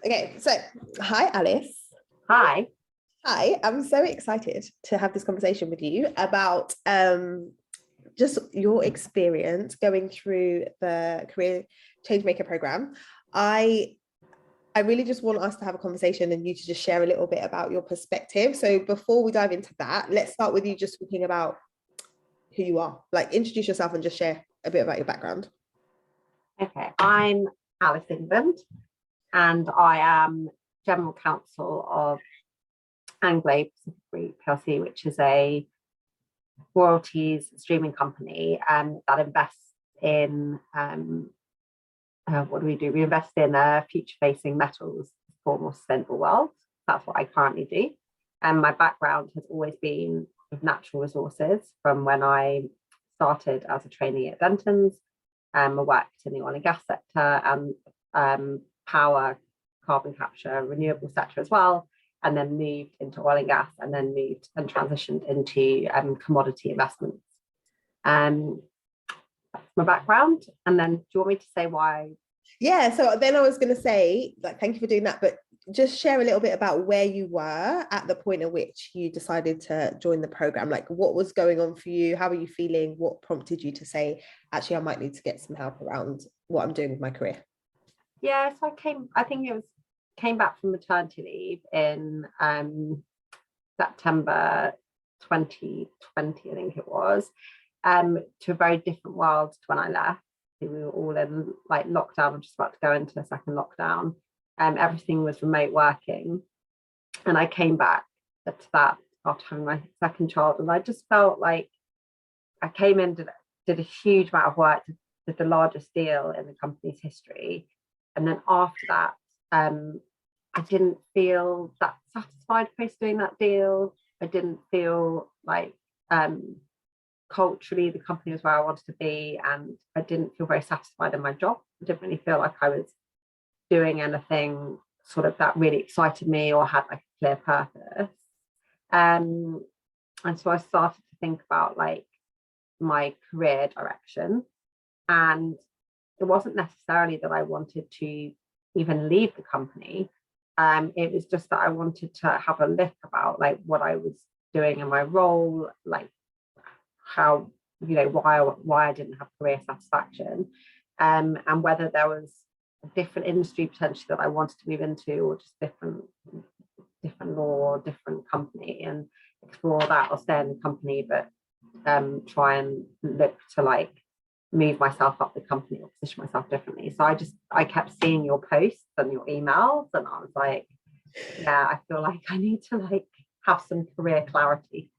Okay, so hi, Alice. Hi. Hi, I'm so excited to have this conversation with you about just your experience going through the Career Changemaker program. I I really just want us to have a conversation and you to just share a little bit about your perspective. So before we dive into that, let's start with you just talking about who you are. Like introduce yourself and just share a bit about your background. Okay, I'm Alice England and I am General Counsel of Anglo Pacific Group PLC, which is a royalties streaming company that invests in what do we do? We invest in future-facing metals for a more sustainable world. That's what I currently do. And my background has always been with natural resources from when I started as a trainee at Dentons. I worked in the oil and gas sector and power, carbon capture, renewable sector as well, and then moved into oil and gas and then moved and transitioned into commodity investments. That's my background. And then do you want me to say why? Yeah, so then I was going to say, like, thank you for doing that, but just share a little bit about where you were at the point at which you decided to join the program. Like, what was going on for you? How are you feeling? What prompted you to say, actually, I might need to get some help around what I'm doing with my career? Yeah, so came back from maternity leave in September 2020, I think it was, to a very different world to when I left. We were all in like lockdown. I'm just about to go into a second lockdown. Everything was remote working, and I came back to that after having my second child, and I just felt like I came in, did a huge amount of work, did the largest deal in the company's history, and then after that, I didn't feel that satisfied post doing that deal. I didn't feel like culturally the company was where I wanted to be, and I didn't feel very satisfied in my job. I didn't really feel like I was doing anything sort of that really excited me or had like a clear purpose. And so I started to think about like my career direction, and it wasn't necessarily that I wanted to even leave the company. It was just that I wanted to have a look about like what I was doing in my role, like how, why I didn't have career satisfaction, and whether there was a different industry potentially that I wanted to move into, or just different law, different company, and explore that, or stay in the company, but try and look to like move myself up the company or position myself differently. So I kept seeing your posts and your emails, and I was like, yeah, I feel like I need to like have some career clarity.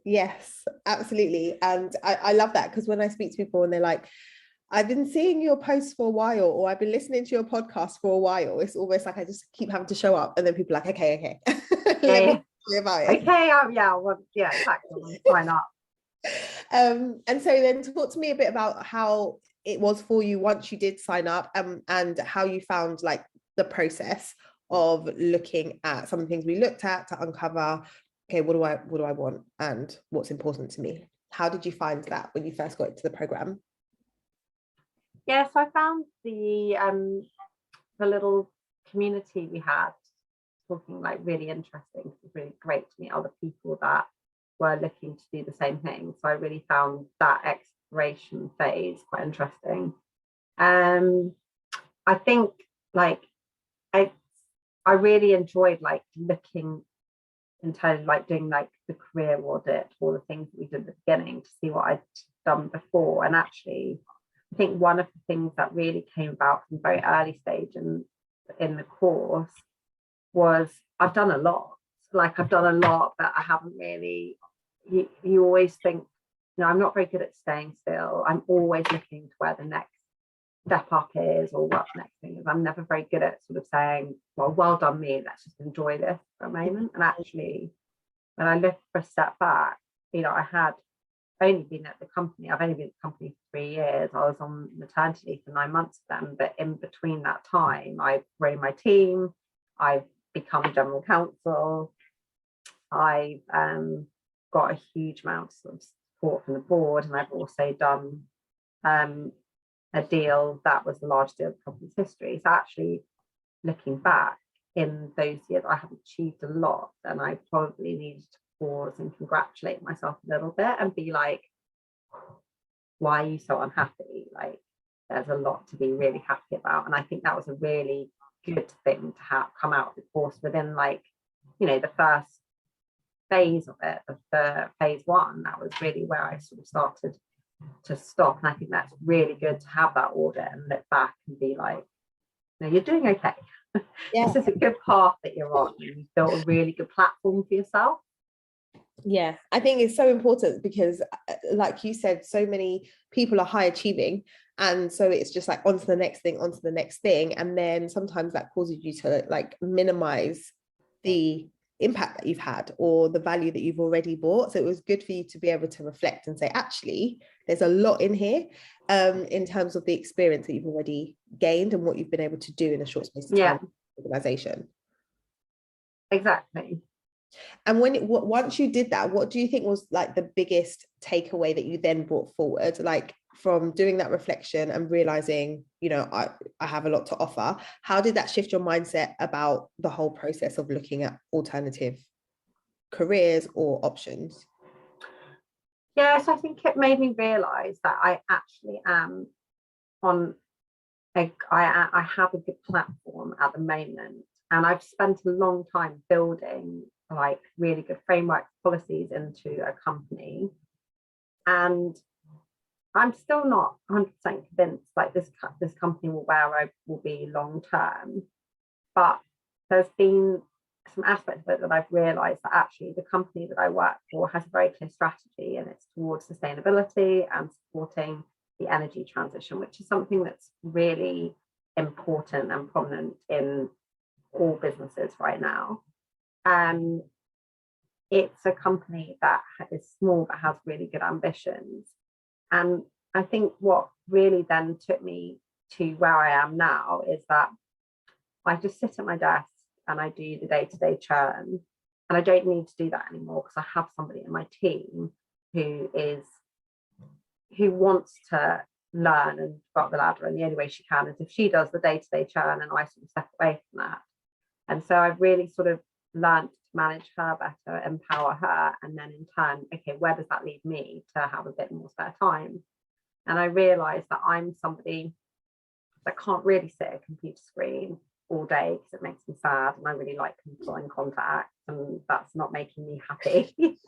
Yes, absolutely. And I love that, because when I speak to people and they're like, I've been seeing your posts for a while, or I've been listening to your podcast for a while, it's almost like I just keep having to show up, and then people are like, okay. Let me tell you about it. Okay, yeah, exactly. Sign up. And so then talk to me a bit about how it was for you once you did sign up, and how you found like the process of looking at some of the things we looked at to uncover, okay, what do I want and what's important to me. How did you find that when you first got into the program? Yeah, so I found the little community we had talking like really interesting. It was really great to meet other people that were looking to do the same thing. So I really found that exploration phase quite interesting. I think like I really enjoyed like looking into like doing like the career audit, all the things that we did at the beginning, to see what I'd done before. And actually, I think one of the things that really came about from very early stage in the course was I've done a lot. Like I've done a lot, but I haven't really. You always think, I'm not very good at staying still. I'm always looking to where the next step up is, or what the next thing is. I'm never very good at sort of saying, well done me, let's just enjoy this for a moment. And actually, when I look for a step back, I had only been at the company, I've only been at the company for 3 years. I was on maternity leave for 9 months of them, but in between that time, I've grown my team, I've become general counsel, I've got a huge amount of support from the board, and I've also done a deal that was the largest deal in the company's history. So actually looking back in those years, I have achieved a lot, and I probably needed to pause and congratulate myself a little bit and be like, why are you so unhappy? Like, there's a lot to be really happy about. And I think that was a really good thing to have come out of the course within, like, you know, the first phase of it, of the phase one. That was really where I sort of started to stop. And I think that's really good to have that audit and look back and be like, no, you're doing okay. Yeah. This is a good path that you're on. You've built a really good platform for yourself. Yeah, I think it's so important because, like you said, so many people are high achieving, and so it's just like onto the next thing, onto the next thing, and then sometimes that causes you to like minimize the impact that you've had or the value that you've already bought. So it was good for you to be able to reflect and say, actually, there's a lot in here, in terms of the experience that you've already gained and what you've been able to do in a short space of time in the organization. Exactly. And once you did that, what do you think was like the biggest takeaway that you then brought forward, like from doing that reflection and realizing, you know, I have a lot to offer? How did that shift your mindset about the whole process of looking at alternative careers or options? Yes, I think it made me realize that I actually am on I have a good platform at the moment, and I've spent a long time building like really good framework policies into a company, and I'm still not 100% convinced like this company will where I will be long term. But there's been some aspects of it that I've realized that actually the company that I work for has a very clear strategy, and it's towards sustainability and supporting the energy transition, which is something that's really important and prominent in all businesses right now. It's a company that is small but has really good ambitions. And I think what really then took me to where I am now is that I just sit at my desk and I do the day-to-day churn. And I don't need to do that anymore because I have somebody in my team who wants to learn and go up the ladder. And the only way she can is if she does the day-to-day churn and I sort of step away from that. And so I've really sort of learned to manage her better, empower her, and then in turn, okay, where does that leave me to have a bit more spare time? And I realized that I'm somebody that can't really sit at a computer screen all day because it makes me sad, and I really like people in contact, and that's not making me happy.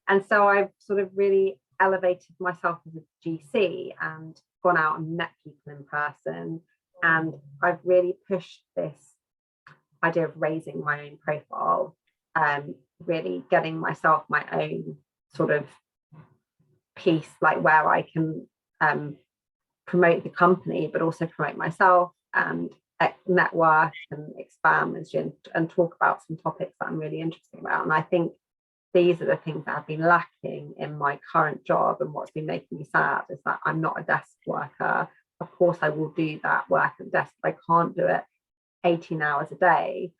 And so I've sort of really elevated myself as a GC and gone out and met people in person, and I've really pushed this idea of raising my own profile, really getting myself my own sort of piece, like where I can promote the company, but also promote myself and network and expand and talk about some topics that I'm really interested about. And I think these are the things that have been lacking in my current job, and what's been making me sad is that I'm not a desk worker. Of course, I will do that work at the desk, but I can't do it 18 hours a day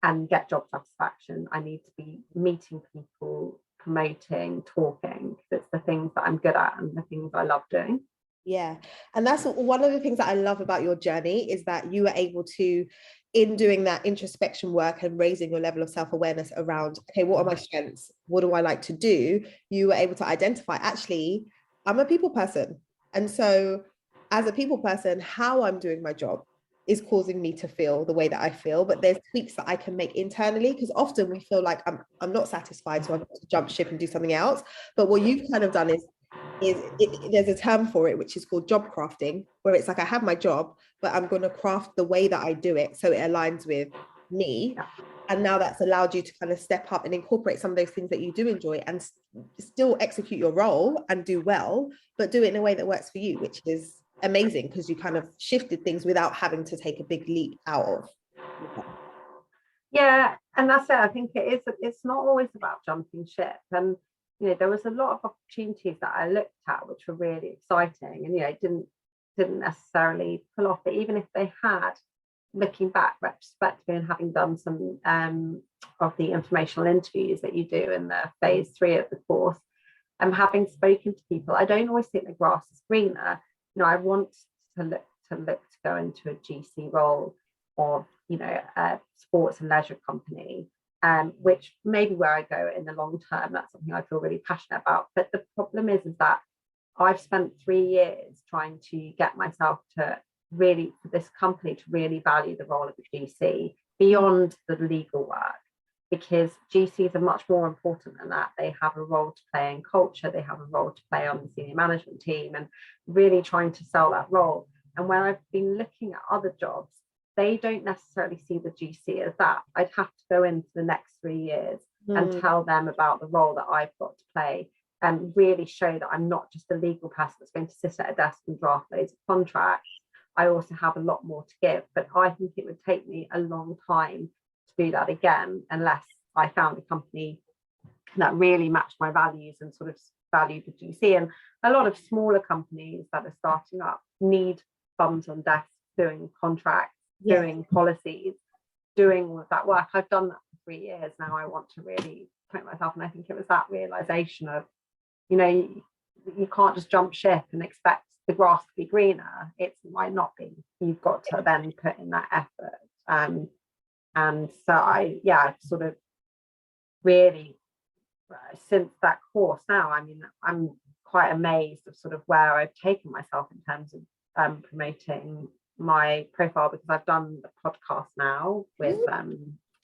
and get job satisfaction. I need to be meeting people, promoting, talking, because it's the things that I'm good at and the things I love doing. Yeah, and that's one of the things that I love about your journey, is that you were able to, in doing that introspection work and raising your level of self-awareness around, okay, what are my strengths? What do I like to do? You were able to identify, actually, I'm a people person. And so as a people person, how I'm doing my job is causing me to feel the way that I feel, but there's tweaks that I can make internally, because often we feel like I'm not satisfied, so I've got to jump ship and do something else. But what you've kind of done is there's a term for it, which is called job crafting, where it's like I have my job, but I'm going to craft the way that I do it so it aligns with me. And now that's allowed you to kind of step up and incorporate some of those things that you do enjoy and still execute your role and do well, but do it in a way that works for you, which is amazing, because you kind of shifted things without having to take a big leap out of. Yeah, and that's it. I think it's not always about jumping ship. And you know, there was a lot of opportunities that I looked at which were really exciting, and you know, didn't necessarily pull off. But even if they had, looking back retrospectively and having done some of the informational interviews that you do in the phase 3 of the course, and having spoken to people, I don't always think the grass is greener. You know, I want to go into a GC role of, you know, a sports and leisure company, which may be where I go in the long term. That's something I feel really passionate about. But the problem is that I've spent 3 years trying to get myself to really, for this company to really value the role of a GC beyond the legal work, because GCs are much more important than that. They have a role to play in culture, they have a role to play on the senior management team, and really trying to sell that role. And when I've been looking at other jobs, they don't necessarily see the GC as that. I'd have to go into the next 3 years and tell them about the role that I've got to play, and really show that I'm not just a legal person that's going to sit at a desk and draft loads of contracts. I also have a lot more to give. But I think it would take me a long time to do that again, unless I found a company that really matched my values and sort of valued the GC. And a lot of smaller companies that are starting up need bums on desks doing contracts, doing policies, doing all of that work. I've done that for 3 years now. I want to really point myself, and I think it was that realization of, you know, you can't just jump ship and expect the grass to be greener. It might not be. You've got to then put in that effort. And so I sort of really, since that course now, I mean, I'm quite amazed of sort of where I've taken myself in terms of promoting my profile, because I've done the podcast now with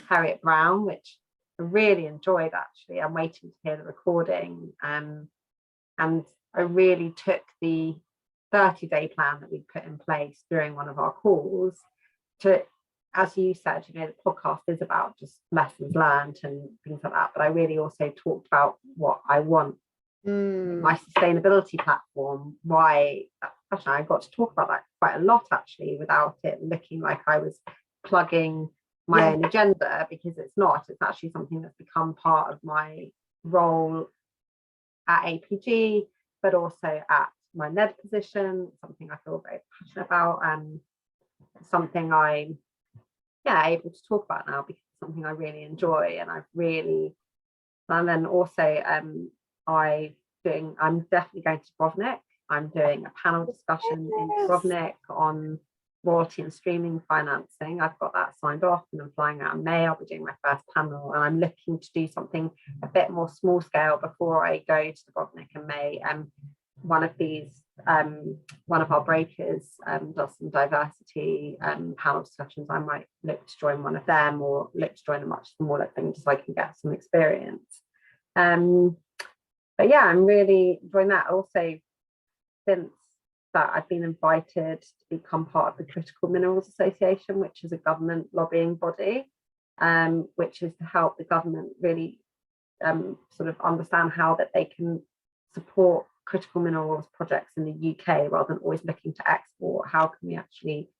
Harriet Brown, which I really enjoyed. Actually, I'm waiting to hear the recording, and I really took the 30-day plan that we put in place during one of our calls to, as you said, you know, the podcast is about just lessons learned and things like that, but I really also talked about what I want, my sustainability platform, why I got to talk about that quite a lot, actually, without it looking like I was plugging my own agenda, because it's not. It's actually something that's become part of my role at APG, but also at my NED position, something I feel very passionate about, and something I'm able to talk about now because it's something I really enjoy. And then also I'm definitely going to Dubrovnik. I'm doing a panel discussion in Dubrovnik on royalty and streaming financing. I've got that signed off, and I'm flying out in May. I'll be doing my first panel, and I'm looking to do something a bit more small scale before I go to Dubrovnik in May. One of our brokers does some diversity panel discussions. I might look to join one of them, or look to join a much smaller thing, just so I can get some experience. But yeah, I'm really enjoying that. Also, since that, I've been invited to become part of the Critical Minerals Association, which is a government lobbying body, which is to help the government really sort of understand how that they can support critical minerals projects in the UK, rather than always looking to export. How can we actually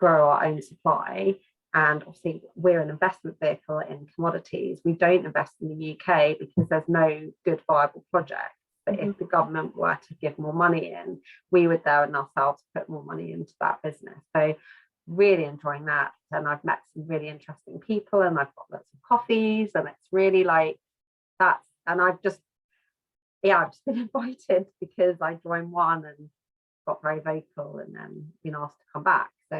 grow our own supply? And obviously, we're an investment vehicle in commodities. We don't invest in the UK because there's no good viable project. But if the government were to give more money in, we would then ourselves put more money into that business. So really enjoying that. And I've met some really interesting people, and I've got lots of coffees, and it's really like that. And I've just been invited because I joined one and got very vocal, and then been asked to come back. So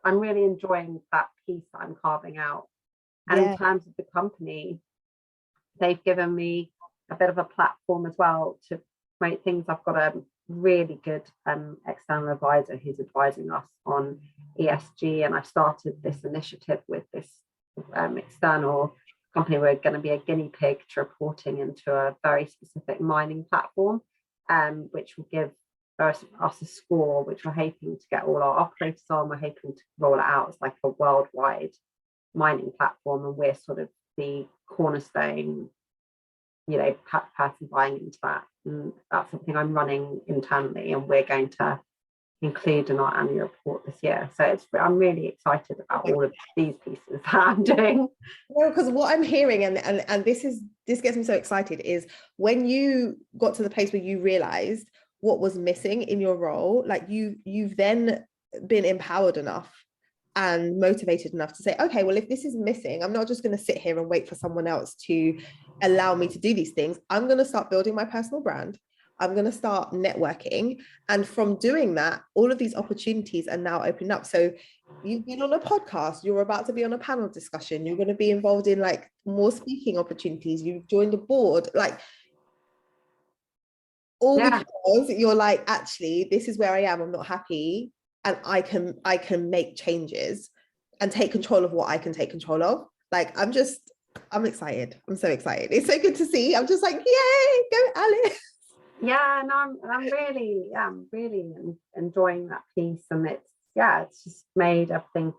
I'm really enjoying that piece that I'm carving out. And in terms of the company, they've given me a bit of a platform as well to promote things. I've got a really good external advisor who's advising us on ESG, and I've started this initiative with this external company. We're going to be a guinea pig to reporting into a very specific mining platform, which will give us a score, which we're hoping to get all our operators on. We're hoping to roll it out as like a worldwide mining platform, and we're sort of the cornerstone, you know, person buying into that. And that's something I'm running internally, and we're going to include in our annual report this year. So I'm really excited about all of these pieces that I'm doing. Well, because what I'm hearing, and this gets me so excited, is when you got to the place where you realized what was missing in your role, like you've then been empowered enough and motivated enough to say, okay, well, if this is missing, I'm not just going to sit here and wait for someone else to allow me to do these things. I'm going to start building my personal brand. I'm going to start networking. And from doing that, all of these opportunities are now opening up. So you've been on a podcast, you're about to be on a panel discussion, you're going to be involved in like more speaking opportunities, you've joined a board, like all because you're like, actually, this is where I am, I'm not happy, and I can make changes and take control of what I can take control of. Like, I'm excited. I'm so excited. It's so good to see. I'm just like, yay, go Alice. Yeah, and I'm really enjoying that piece, and it's just made everything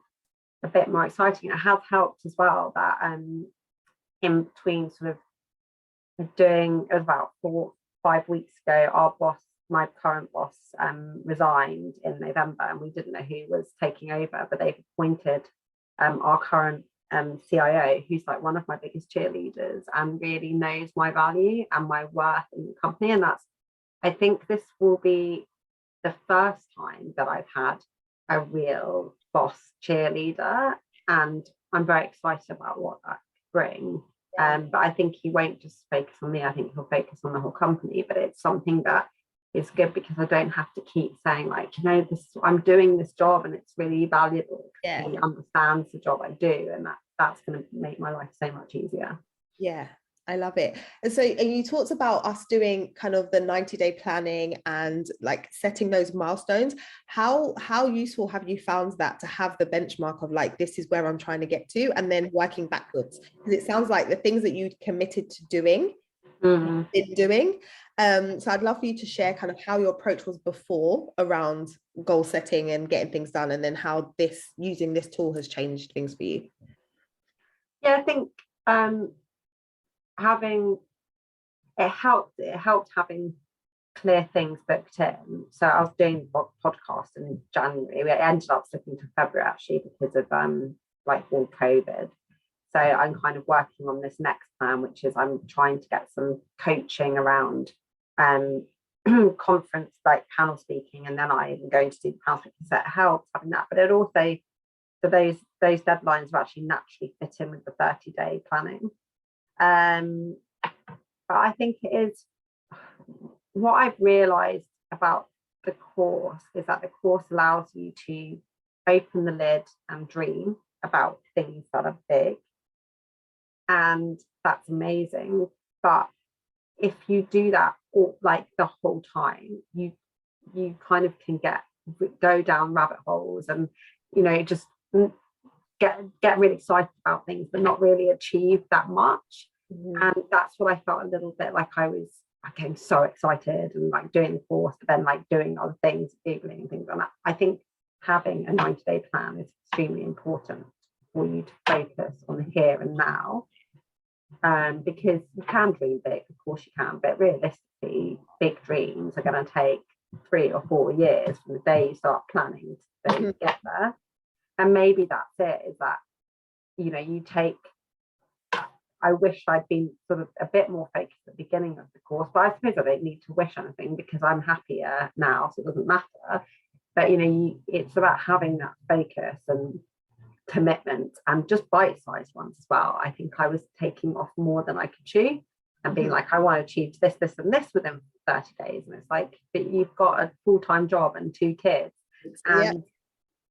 a bit more exciting. It has helped as well that in between sort of doing, it was about 4-5 weeks ago, our boss, my current boss, resigned in November, and we didn't know who was taking over, but they've appointed our current CIO, who's like one of my biggest cheerleaders and really knows my value and my worth in the company. And I think this will be the first time that I've had a real boss cheerleader, and I'm very excited about what that could bring. But I think he won't just focus on me. I think he'll focus on the whole company. But it's something that is good because I don't have to keep saying like, I'm doing this job and it's really valuable. Yeah. He understands the job I do, and that's going to make my life so much easier. Yeah, I love it. And so, and you talked about us doing kind of the 90-day planning and like setting those milestones. How useful have you found that to have the benchmark of like, this is where I'm trying to get to, and then working backwards? Because it sounds like the things that you committed to doing, in doing. So I'd love for you to share kind of how your approach was before around goal setting and getting things done, and then how using this tool has changed things for you. Yeah, I think it helped having clear things booked in. So I was doing the podcast in January. We ended up slipping to February actually because of like all COVID. So I'm kind of working on this next plan, which is I'm trying to get some coaching around conference, like panel speaking, and then I'm going to do the panel speaking. So it helps having that, but it also, so those deadlines will actually naturally fit in with the 30-day planning. But I think it is, what I've realized about the course is that the course allows you to open the lid and dream about things that are big, and that's amazing. But if you do that like the whole time, you kind of can go down rabbit holes and just get really excited about things but not really achieve that much. And that's what I felt a little bit like. I was getting so excited and like doing the course, but then like doing other things, googling and things like that. I think having a 90-day plan is extremely important for you to focus on the here and now, because you can dream big, of course you can, but realistically big dreams are going to take 3 or 4 years from the day you start planning to get there. And maybe that's it, is that you take, I wish I'd been sort of a bit more focused at the beginning of the course, but I suppose I don't need to wish anything because I'm happier now, so it doesn't matter. But it's about having that focus and commitment, and just bite-sized ones as well. I think I was taking off more than I could chew and being like, I want to achieve this and this within 30 days. And it's like, but you've got a full-time job and 2 kids, and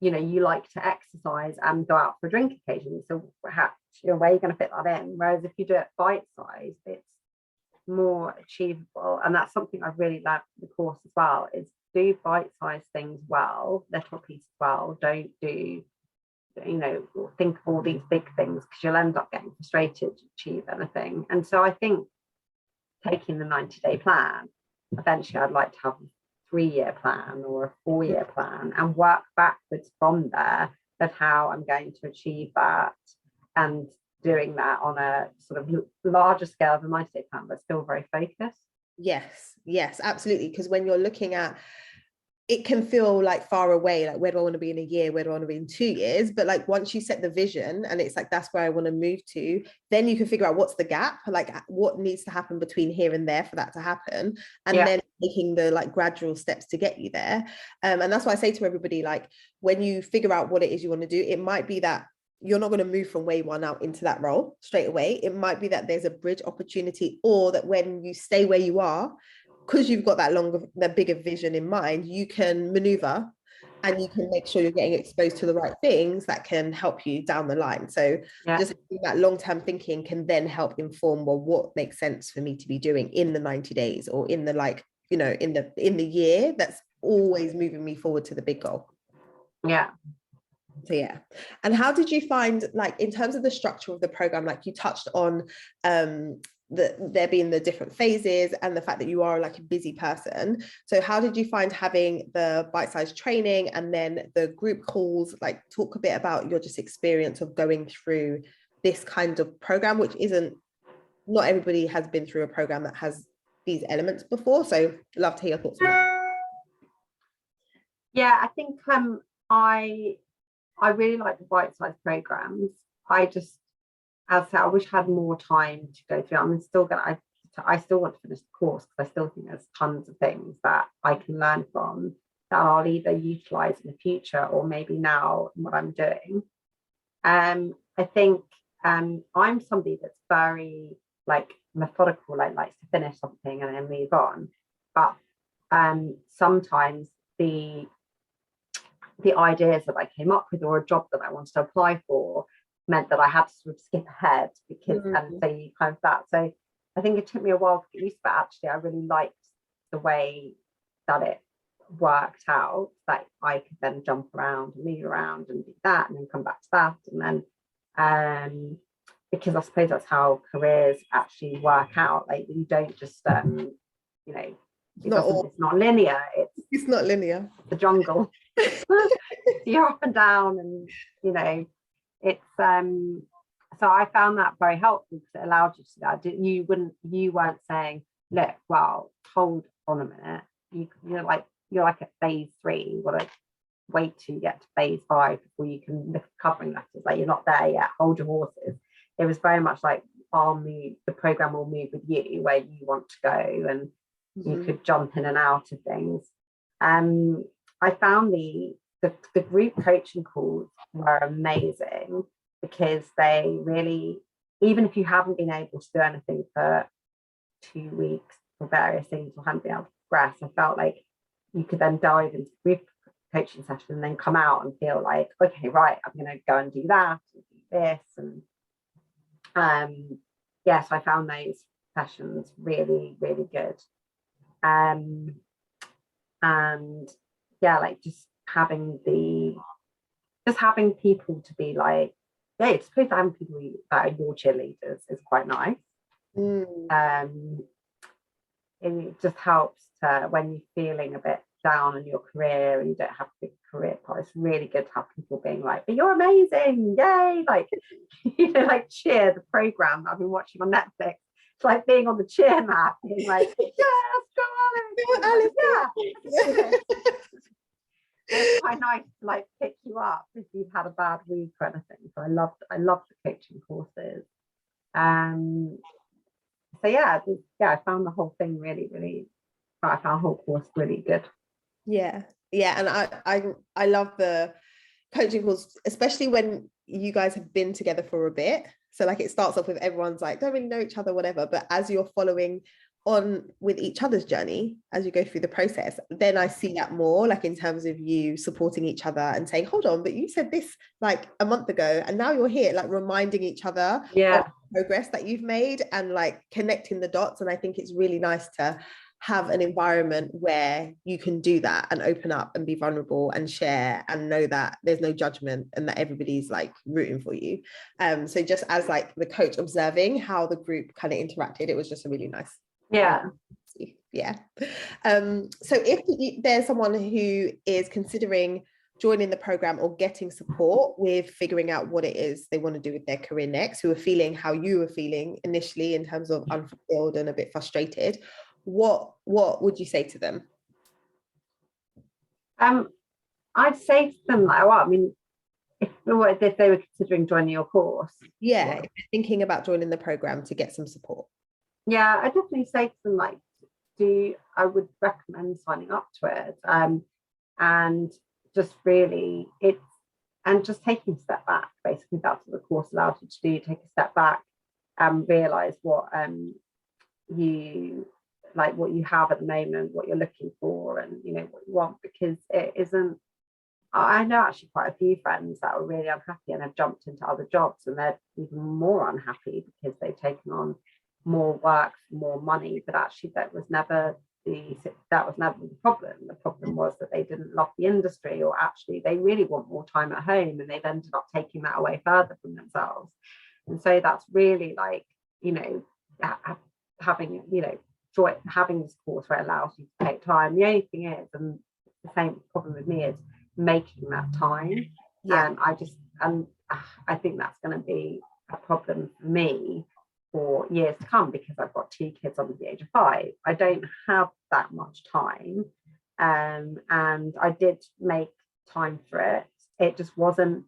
you like to exercise and go out for a drink occasionally. So perhaps where are you going to fit that in? Whereas if you do it bite-sized, it's more achievable. And that's something I've really learned from the course as well, is do bite-sized things well, little pieces well. Don't do think of all these big things, because you'll end up getting frustrated to achieve anything. And so I think taking the 90-day plan, eventually I'd like to have a 3-year plan or a 4-year plan and work backwards from there of how I'm going to achieve that, and doing that on a sort of larger scale of a 90-day plan, but still very focused. Yes, absolutely. Because when you're looking at, it can feel like far away, like where do I want to be in a year, where do I want to be in 2 years? But like once you set the vision and it's like, that's where I want to move to, then you can figure out what's the gap, like what needs to happen between here and there for that to happen, and then taking the like gradual steps to get you there. And that's why I say to everybody, like when you figure out what it is you want to do, it might be that you're not going to move from way one out into that role straight away. It might be that there's a bridge opportunity, or that when you stay where you are, because you've got that bigger vision in mind, you can maneuver and you can make sure you're getting exposed to the right things that can help you down the line. So just that long-term thinking can then help inform, well, what makes sense for me to be doing in the 90 days or in the, like, you know, in the year that's always moving me forward to the big goal. Yeah. So yeah. And how did you find, like, in terms of the structure of the program, like you touched on there being the different phases and the fact that you are like a busy person. So how did you find having the bite-sized training and then the group calls? Like, talk a bit about your just experience of going through this kind of program, which not everybody has been through a program that has these elements before. So love to hear your thoughts on that. Yeah, I think I really like the bite-sized programs. As I said, I wish I had more time to go through. I still want to finish the course because I still think there's tons of things that I can learn from that I'll either utilize in the future or maybe now in what I'm doing. I think I'm somebody that's very like methodical, like likes to finish something and then move on. But sometimes the ideas that I came up with or a job that I wanted to apply for meant that I had to sort of skip ahead because and so you kind of that. So I think it took me a while to get used to that. Actually, I really liked the way that it worked out, that I could then jump around and move around and do that and then come back to that. And then because I suppose that's how careers actually work out. Like you don't just you know, it's not linear. It's not linear. The jungle. You're up and down and you know it's so I found that very helpful because it allowed you to do that. You weren't saying, look, well, hold on a minute, you're like at phase 3, you've got to wait till you get to phase 5 before you can look at covering letters, like you're not there yet, hold your horses. It was very much like the program will move with you where you want to go, and you could jump in and out of things. I found the group coaching calls were amazing because they really, even if you haven't been able to do anything for 2 weeks for various things or haven't been able to progress, I felt like you could then dive into the group coaching session and then come out and feel like, okay, right, I'm going to go and do that and do this. And yes, I found those sessions really, really good. And yeah, like just having people to be like, yeah, it's supposed to have people that are your cheerleaders is quite nice. It just helps to, when you're feeling a bit down in your career and you don't have a big career path, it's really good to have people being like, but you're amazing, yay, like you know, like Cheer, the program that I've been watching on Netflix. It's like being on the cheer mat, being like, yes, go Alice, yeah. It's quite nice to like pick you up if you've had a bad week or anything. So I love the coaching courses. So yeah, I found the whole thing I found the whole course really good. Yeah, and I love the coaching course, especially when you guys have been together for a bit. So like it starts off with everyone's like don't really know each other, whatever, but as you're following on with each other's journey as you go through the process, then I see that more like in terms of you supporting each other and saying, hold on, but you said this like a month ago and now you're here, like reminding each other of the progress that you've made and like connecting the dots. And I think it's really nice to have an environment where you can do that and open up and be vulnerable and share and know that there's no judgment and that everybody's like rooting for you. So just as like the coach observing how the group kind of interacted, it was just a really nice. So if there's someone who is considering joining the program or getting support with figuring out what it is they want to do with their career next, who are feeling how you were feeling initially in terms of unfulfilled and a bit frustrated, what would you say to them? I'd say to them like, well, I mean, if they were considering joining your course, if you're thinking about joining the program to get some support, I definitely say to them like, I would recommend signing up to it, and just really just taking a step back. Basically, that's what the course allows you to do. Take a step back and realize what you like what you have at the moment, what you're looking for, and you know what you want, because it isn't. I know actually quite a few friends that are really unhappy and have jumped into other jobs, and they're even more unhappy because they've taken on more work, more money. But actually, that was never the problem. The problem was that they didn't love the industry, or actually they really want more time at home, and they've ended up taking that away further from themselves. And so that's really like, you know, having, you know, joy, having this course where it allows you to take time. The only thing is, and the same problem with me, is making that time. And I think that's going to be a problem for me for years to come, because I've got 2 kids under the age of 5. I don't have that much time, and I did make time for it. It just wasn't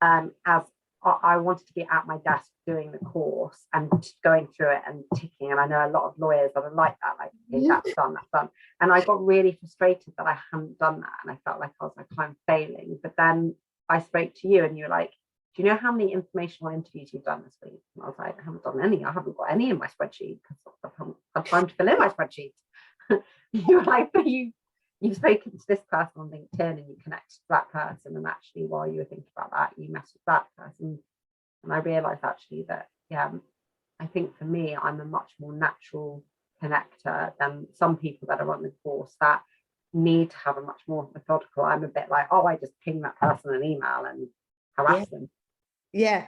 as I wanted to be at my desk doing the course and going through it and ticking. And I know a lot of lawyers that are like that, like, okay, that's done. And I got really frustrated that I hadn't done that. And I felt like I was like, I'm failing. But then I spoke to you and you were like, do you know how many informational interviews you've done this week? And I was like, I haven't done any. I haven't got any in my spreadsheet because I haven't had time to fill in my spreadsheet. You were like, but you've spoken to this person on LinkedIn and you connect to that person, and actually while you were thinking about that, you messaged that person. And I realized actually that, yeah, I think for me, I'm a much more natural connector than some people that are on the course that need to have a much more methodical. I'm a bit like, oh, I just ping that person an email and harass them. Yeah.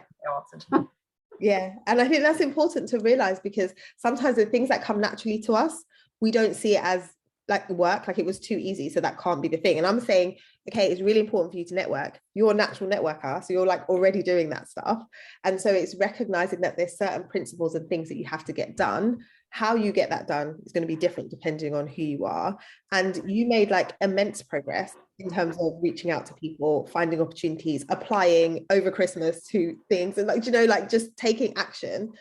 Yeah. And I think that's important to realize, because sometimes the things that come naturally to us, we don't see it as like work, like it was too easy, so that can't be the thing. And I'm saying, okay, it's really important for you to network. You're a natural networker, so you're like already doing that stuff. And so it's recognizing that there's certain principles and things that you have to get done. How you get that done is going to be different depending on who you are. And you made like immense progress in terms of reaching out to people, finding opportunities, applying over Christmas to things, and like, you know, like just taking action.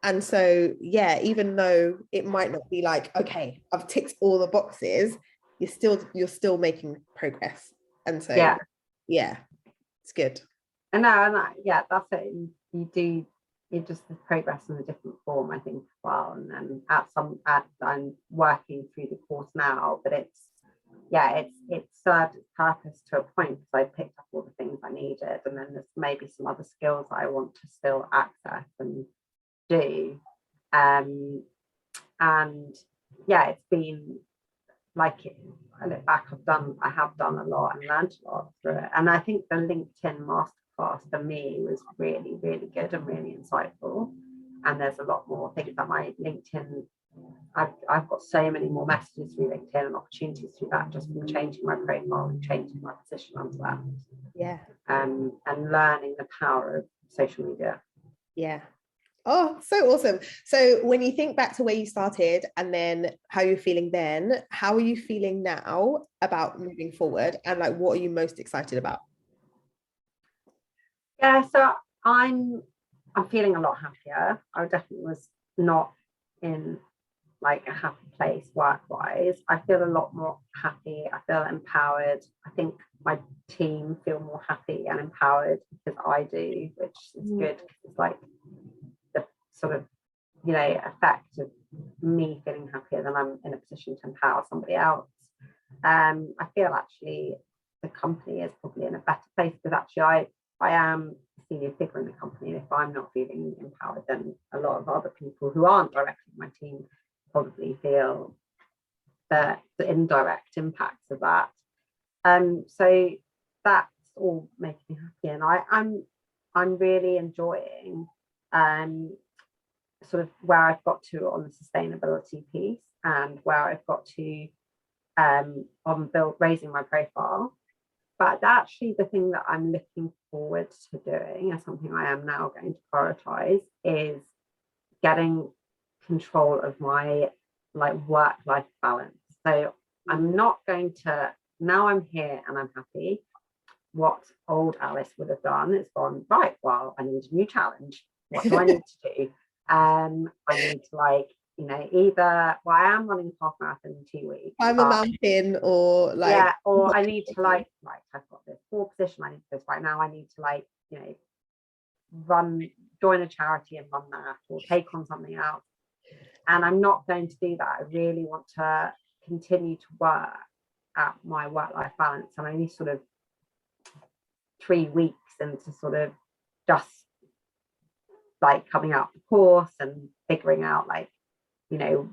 And so, yeah, even though it might not be like, okay, I've ticked all the boxes, you're still making progress. And so, yeah, it's good. And yeah, that's it. You just the progress in a different form, I think, as well. And then I'm working through the course now, but it's served its purpose to a point, because I picked up all the things I needed, and then there's maybe some other skills that I want to still access and do. And yeah, it's been like, I look back, I have done a lot and learned a lot through it. And I think the LinkedIn masterclass for me was really, really good and really insightful. And there's a lot more things that my LinkedIn, I've got so many more messages through LinkedIn and opportunities through that, just from changing my profile and changing my position onto that. Yeah. And learning the power of social media. Yeah. Oh, so awesome. So when you think back to where you started and then how you're feeling then, how are you feeling now about moving forward, and like what are you most excited about? Yeah, so I'm feeling a lot happier. I definitely was not in like a happy place work-wise. I feel a lot more happy. I feel empowered. I think my team feel more happy and empowered because I do, which is good. It's like the sort of, you know, effect of me feeling happier, then I'm in a position to empower somebody else. I feel actually the company is probably in a better place, because actually I am a senior figure in the company, and if I'm not feeling empowered, then a lot of other people who aren't directly in my team probably feel the indirect impacts of that. So that's all making me happy, and I'm really enjoying sort of where I've got to on the sustainability piece, and where I've got to on raising my profile. But actually the thing that I'm looking forward to doing, and something I am now going to prioritize, is getting control of my like work-life balance. So I'm not going to, now I'm here and I'm happy, what old Alice would have done is gone, right, well, I need a new challenge. What do I need to do? I need to, like, you know, either, well, I am running a half marathon in 2 weeks. I'm a mountain, or like, yeah, or I need to like, right, I've got this poor position, I need this right now, I need to, like, you know, join a charity and run that, or take on something else. And I'm not going to do that. I really want to continue to work at my work-life balance. I'm only sort of 3 weeks into sort of just like coming out the course and figuring out like, you know,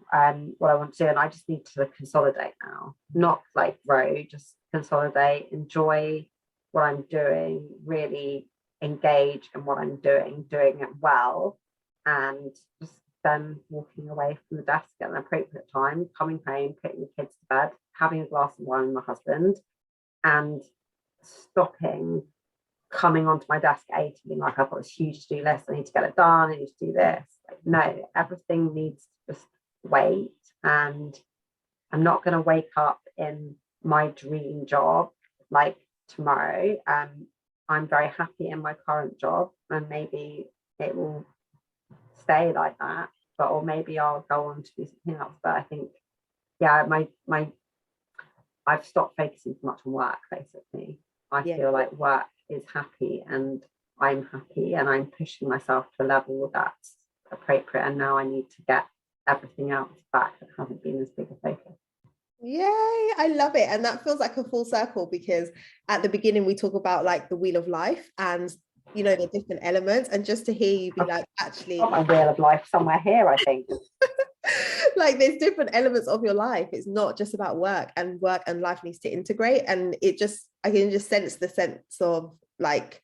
what I want to do. And I just need to consolidate now, not like grow, just consolidate, enjoy what I'm doing, really engage in what I'm doing it well, and just then walking away from the desk at an appropriate time, coming home, putting the kids to bed, having a glass of wine with my husband, and stopping coming onto my desk at 8 and being like, I've got this huge to-do list, I need to get it done, I need to do this. Like, no, everything needs to just wait. And I'm not going to wake up in my dream job like tomorrow. I'm very happy in my current job, and maybe it will stay like that, or maybe I'll go on to do something else. But I think, yeah, I've stopped focusing too much on work, basically. I feel like work is happy and I'm happy, and I'm pushing myself to a level that's appropriate, and now I need to get everything else back that hasn't been as big a focus. Yay, I love it. And that feels like a full circle, because at the beginning we talk about like the wheel of life and, you know, the different elements, and just to hear you be like, actually got my wheel of life somewhere here, I think. Like there's different elements of your life. It's not just about work and life needs to integrate. And it just, I can just sense the sense of like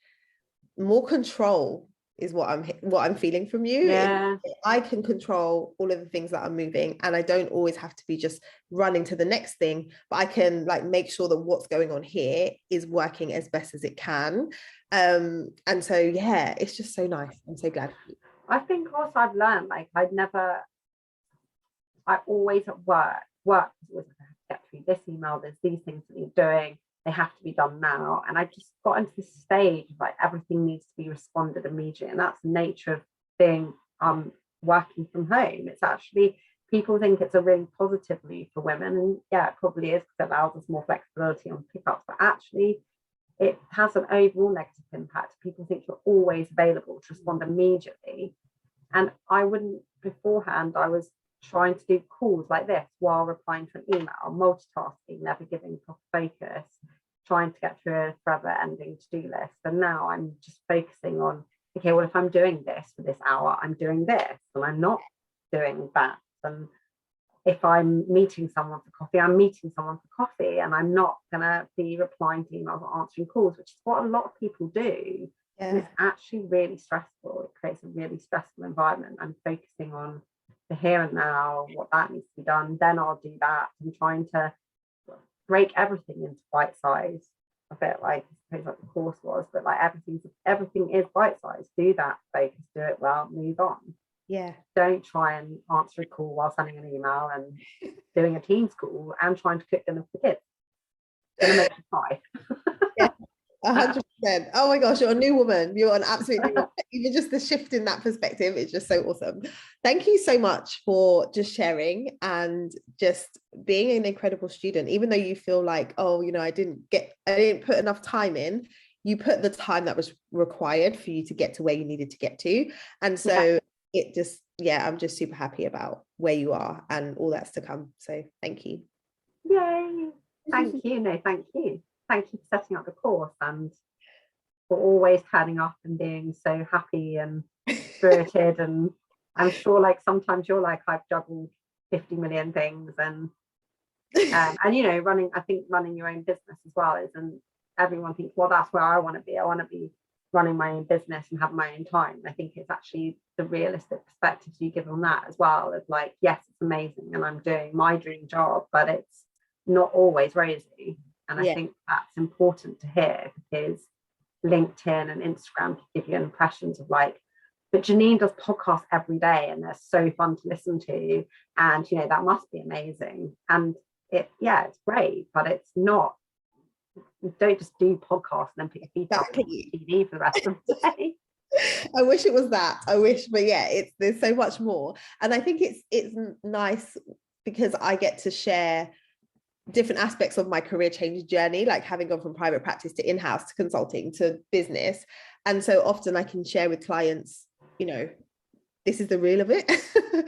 more control is what I'm feeling from you. Yeah. I can control all of the things that are moving, and I don't always have to be just running to the next thing, but I can like make sure that what's going on here is working as best as it can. And so yeah, it's just so nice. I'm so glad. I think also I've learned, like, I always at work was always like, I have to get through this email, there's these things that you're doing, they have to be done now. And I just got into this stage of like everything needs to be responded immediately. And that's the nature of being working from home. It's actually, people think it's a really positive move for women. And yeah, it probably is, because it allows us more flexibility on pickups, but actually it has an overall negative impact. People think you're always available to respond immediately. And I wouldn't, beforehand, I was trying to do calls like this while replying to an email, multitasking, never giving proper focus, trying to get through a forever ending to-do list. And now I'm just focusing on, okay, well, if I'm doing this for this hour, I'm doing this, and I'm not doing that. And if I'm meeting someone for coffee, I'm meeting someone for coffee, and I'm not going to be replying to emails or answering calls, which is what a lot of people do. Yeah. And it's actually really stressful. It creates a really stressful environment. I'm focusing on the here and now, what that needs to be done, then I'll do that. I'm trying to break everything into bite size, a bit like, I suppose, like the course was, but like everything is bite size. Do that, focus, do it well, move on. Yeah. Don't try and answer a call while sending an email and doing a Teams call and trying to cook dinner for the kids. It's gonna make you cry. Yeah. 100%. Oh my gosh, you're a new woman. You're an absolute new woman. Even just the shift in that perspective is just so awesome. Thank you so much for just sharing and just being an incredible student. Even though you feel like, oh, you know, I didn't put enough time in, you put the time that was required for you to get to where you needed to get to. And so it just, I'm just super happy about where you are and all that's to come. So thank you. Yay. Thank you. No, thank you. Thank you for setting up the course and for always turning up and being so happy and spirited. And I'm sure, like, sometimes you're like, I've juggled 50 million things, and you know, running your own business as well is, and everyone thinks, well, that's where I want to be. I want to be running my own business and have my own time. I think it's actually the realistic perspective you give on that as well, of like, yes, it's amazing and I'm doing my dream job, but it's not always rosy. And I think that's important to hear, because LinkedIn and Instagram can give you impressions of like, but Janine does podcasts every day and they're so fun to listen to. And, you know, that must be amazing. And it's great, but it's not. You don't just do podcasts and then put your feet up on TV for the rest of the day. I wish it was that. I wish, but there's so much more. And I think it's nice because I get to share different aspects of my career change journey, like having gone from private practice to in-house to consulting to business. And so often I can share with clients, you know, this is the real of it.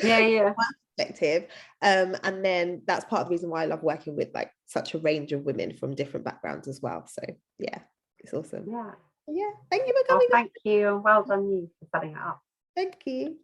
Yeah. perspective. And then that's part of the reason why I love working with like such a range of women from different backgrounds as well. So yeah, it's awesome. Yeah. Yeah, thank you for coming. Thank you, and well done you for setting it up. Thank you.